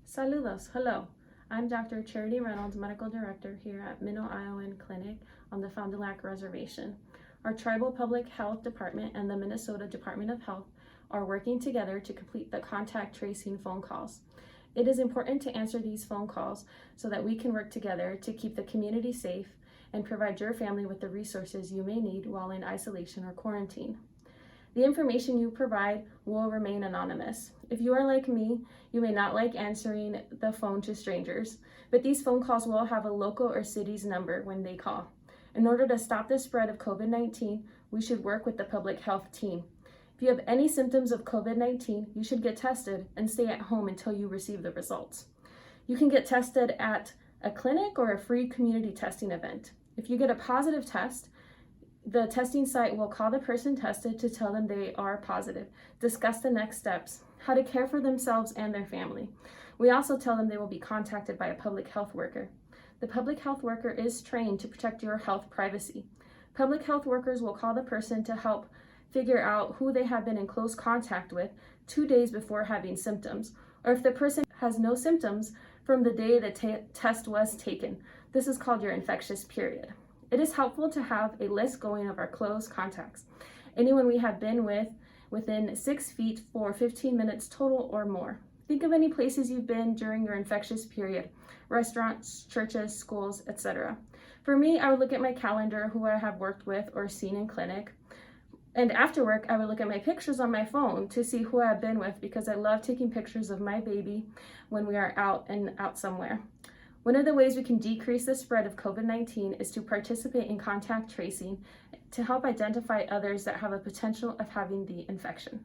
Saludos, hello. I'm Dr. Charity Reynolds, Medical Director here at Ojibwe Clinic on the Fond du Lac Reservation. Our Tribal Public Health Department and the Minnesota Department of Health are working together to complete the contact tracing phone calls. It is important to answer these phone calls so that we can work together to keep the community safe and provide your family with the resources you may need while in isolation or quarantine. The information you provide will remain anonymous. If you are like me, you may not like answering the phone to strangers, but these phone calls will have a local or city's number when they call. In order to stop the spread of COVID-19, we should work with the public health team. If you have any symptoms of COVID-19, you should get tested and stay at home until you receive the results. You can get tested at a clinic or a free community testing event. If you get a positive test, the testing site will call the person tested to tell them they are positive, discuss the next steps, how to care for themselves and their family. We also tell them they will be contacted by a public health worker. The public health worker is trained to protect your health privacy. Public health workers will call the person to help figure out who they have been in close contact with 2 days before having symptoms, or if the person has no symptoms from the day the test was taken. This is called your infectious period. It is helpful to have a list going of our close contacts, anyone we have been with within 6 feet for 15 minutes total or more. Think of any places you've been during your infectious period, restaurants, churches, schools, etc. For me, I would look at my calendar, who I have worked with or seen in clinic, and after work, I would look at my pictures on my phone to see who I've been with because I love taking pictures of my baby when we are out somewhere. One of the ways we can decrease the spread of COVID-19 is to participate in contact tracing to help identify others that have a potential of having the infection.